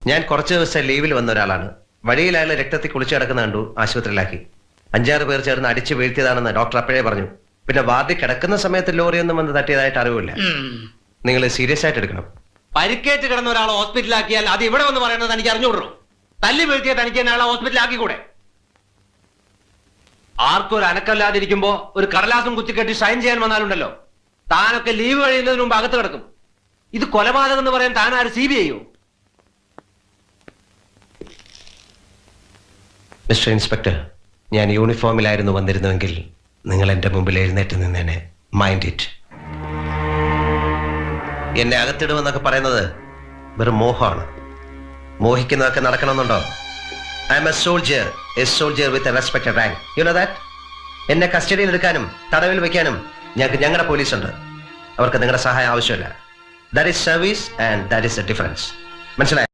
ഞാൻ കുറച്ച് ദിവസം ലീവിൽ വന്ന ഒരാളാണ്. വഴിയിൽ അയാൾ രക്തത്തിൽ കുളിച്ചു കിടക്കുന്ന കണ്ടു, ആശുപത്രിയിലാക്കി. 5-6 പേർ ചേർന്ന് അടിച്ചു വീഴ്ത്തിയതാണെന്ന് ഡോക്ടർ അപ്പോഴേ പറഞ്ഞു. പിന്നെ വാർഡിൽ കിടക്കുന്ന സമയത്ത് ലോറിയൊന്നും വന്ന് തട്ടിയതായിട്ട് അറിവില്ല. നിങ്ങൾ സീരിയസ് ആയിട്ട് എടുക്കണം. പരിക്കേറ്റ് കിടന്ന ഒരാളെ ഹോസ്പിറ്റലാക്കിയാൽ അത് ഇവിടെ വന്ന് പറയുന്നത് തനിക്ക് അറിഞ്ഞുകൊള്ളൂ. തല്ലി വീഴ്ത്തിയ തനിക്ക് തന്നെ ആളെ ഹോസ്പിറ്റലാക്കിക്കൂടെ? ആർക്കും ഒരു അനക്കല്ലാതിരിക്കുമ്പോ ഒരു കടലാസും കുത്തിക്കെട്ടി സൈൻ ചെയ്യാൻ വന്നാലുണ്ടല്ലോ, താനൊക്കെ ലീവ് കഴിയുന്നതിന് മുമ്പ് അകത്ത് കിടക്കും. ഇത് കൊലപാതകം എന്ന് പറയാൻ താൻ ആര് CBI യോ? മിസ്റ്റർ ഇൻസ്പെക്ടർ, ഞാൻ യൂണിഫോമിലായിരുന്നു വന്നിരുന്നുവെങ്കിൽ നിങ്ങൾ എന്റെ മുമ്പിൽ എഴുന്നേറ്റ് നിന്നേനെ. Mind it. എന്നെ അകത്തിടുമെന്നൊക്കെ പറയുന്നത് വെറും മോഹമാണ്. മോഹിക്കുന്നതൊക്കെ നടക്കണമെന്നുണ്ടോ? I am a soldier with a respected rank. You know that. എന്നെ കസ്റ്റഡിയിൽ എടുക്കാനും തടവിൽ വെക്കാനും ഞങ്ങളുടെ പോലീസ് ഉണ്ട്. അവർക്ക് നിങ്ങളുടെ സഹായം ആവശ്യമില്ല. That is service and that is A difference. മനസ്സിലായോ?